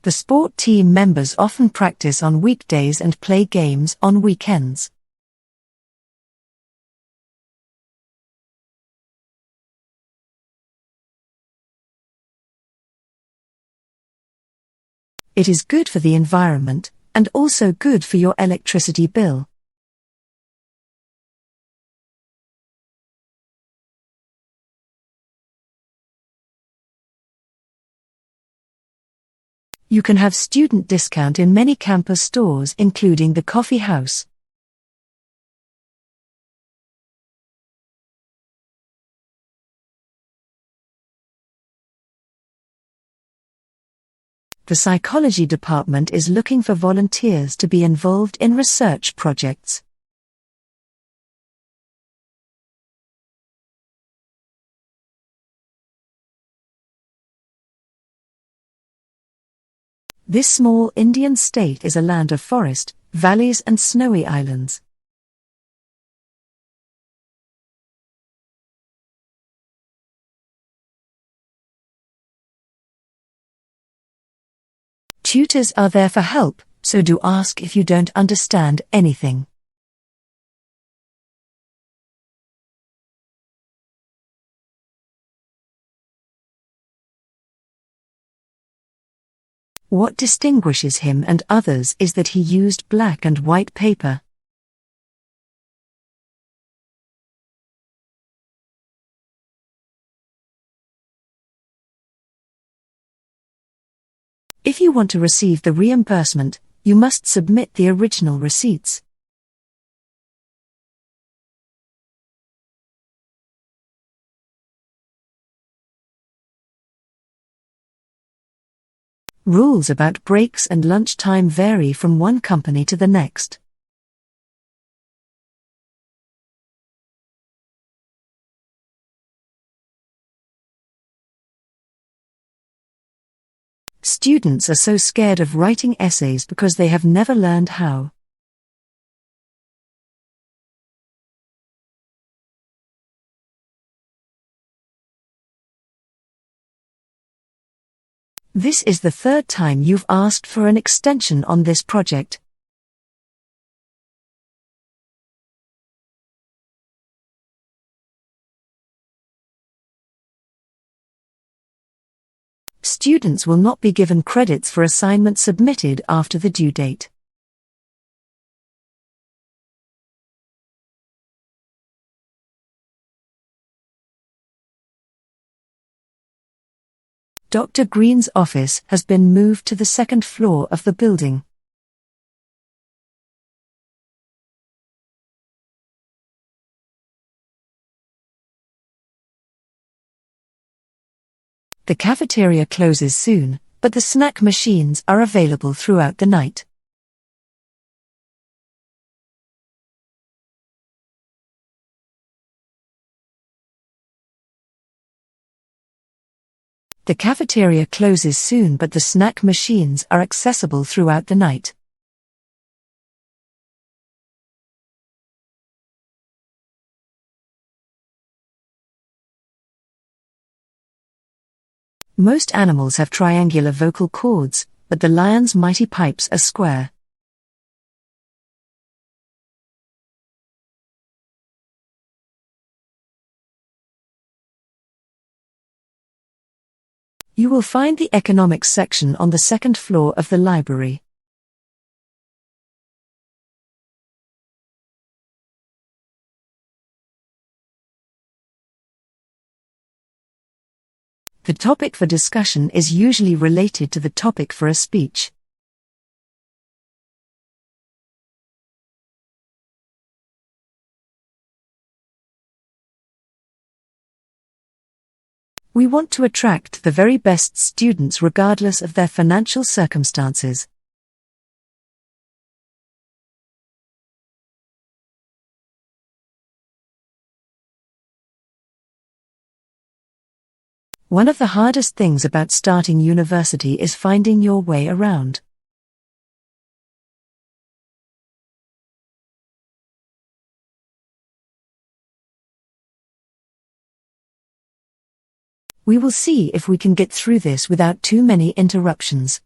The sport team members often practice on weekdays and play games on weekends. It is good for the environment, and also good for your electricity bill. You can have student discount in many campus stores including the coffee house. The psychology department is looking for volunteers to be involved in research projects. This small Indian state is a land of forest, valleys and snowy islands. Tutors are there for help, so do ask if you don't understand anything. What distinguishes him and others is that he used black and white paper. If you want to receive the reimbursement, you must submit the original receipts. Rules about breaks and lunchtime vary from one company to the next. Students are so scared of writing essays because they have never learned how. This is the third time you've asked for an extension on this project. Students will not be given credits for assignments submitted after the due date. Dr. Green's office has been moved to the second floor of the building. The cafeteria closes soon, but the snack machines are available throughout the night. The cafeteria closes soon, but the snack machines are accessible throughout the night. Most animals have triangular vocal cords, but the lion's mighty pipes are square. You will find the economics section on the second floor of the library. The topic for discussion is usually related to the topic for a speech. We want to attract the very best students regardless of their financial circumstances. One of the hardest things about starting university is finding your way around. We will see if we can get through this without too many interruptions.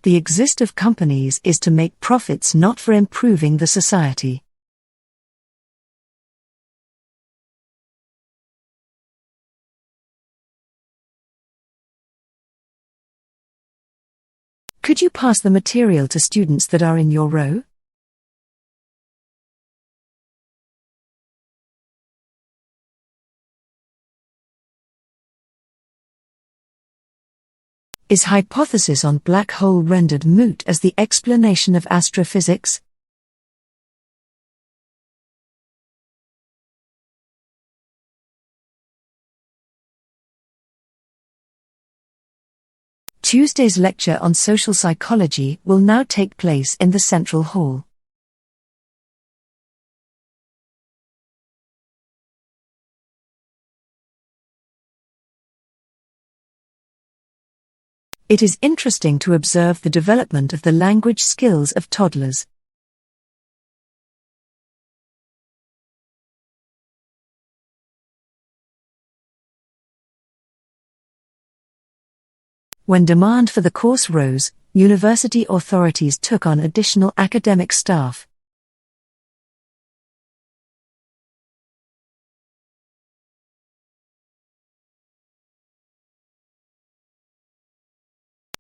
The exist of companies is to make profits, not for improving the society. Could you pass the material to students that are in your row? Is hypothesis on black hole rendered moot as the explanation of astrophysics? Tuesday's lecture on social psychology will now take place in the Central Hall. It is interesting to observe the development of the language skills of toddlers. When demand for the course rose, university authorities took on additional academic staff.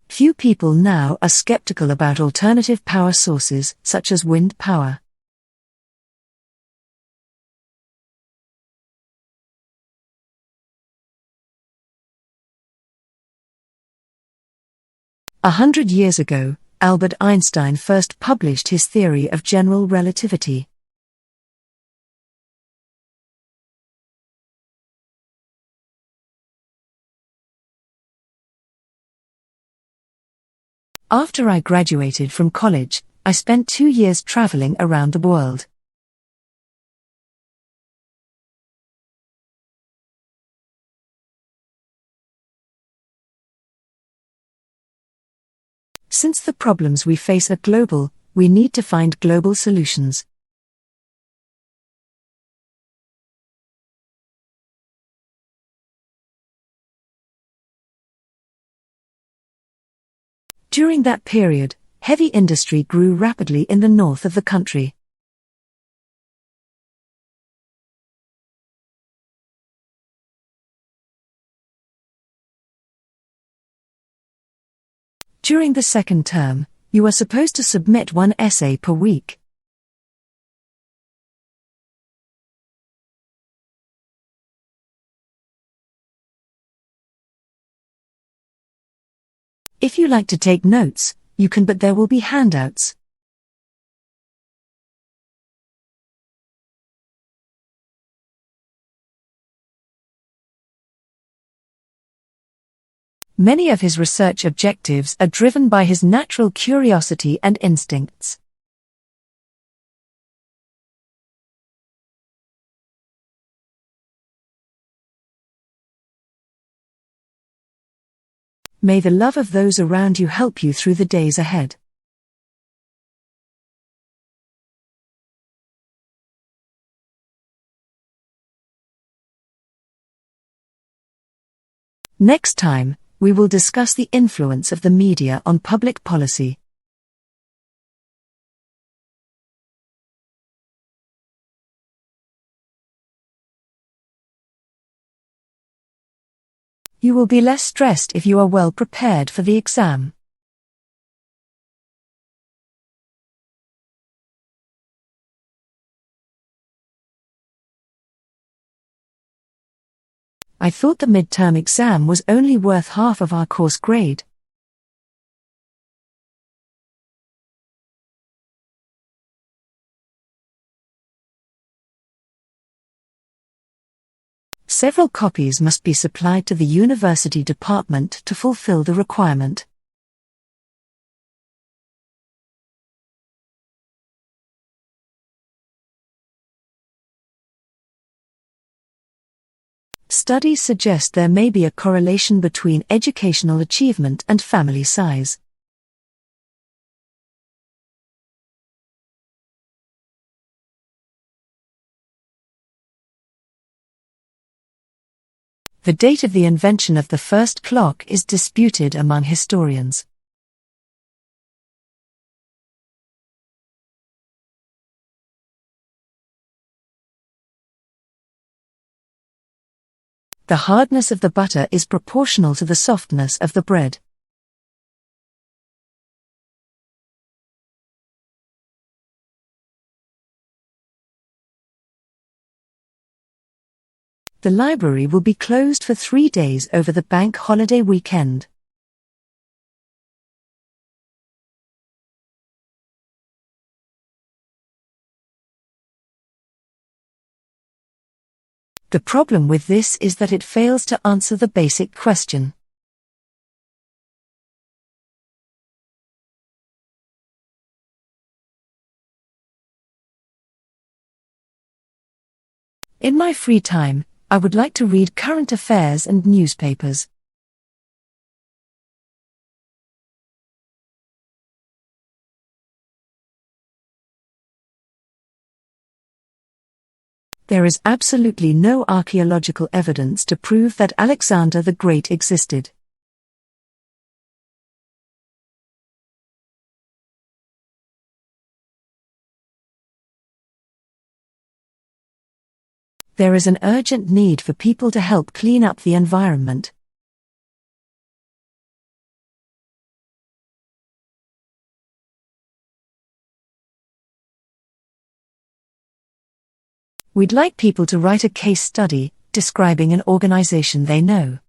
Few people now are skeptical about alternative power sources, such as wind power. 100 years ago, Albert Einstein first published his theory of general relativity. After I graduated from college, I spent 2 years traveling around the world. Since the problems we face are global, we need to find global solutions. During that period, heavy industry grew rapidly in the north of the country. During the second term, you are supposed to submit 1 essay per week. If you like to take notes, you can, but there will be handouts. Many of his research objectives are driven by his natural curiosity and instincts. May the love of those around you help you through the days ahead. Next time, we will discuss the influence of the media on public policy. You will be less stressed if you are well prepared for the exam. I thought the midterm exam was only worth half of our course grade. Several copies must be supplied to the university department to fulfill the requirement. Studies suggest there may be a correlation between educational achievement and family size. The date of the invention of the first clock is disputed among historians. The hardness of the butter is proportional to the softness of the bread. The library will be closed for 3 days over the bank holiday weekend. The problem with this is that it fails to answer the basic question. In my free time, I would like to read current affairs and newspapers. There is absolutely no archaeological evidence to prove that Alexander the Great existed. There is an urgent need for people to help clean up the environment. We'd like people to write a case study, describing an organization they know.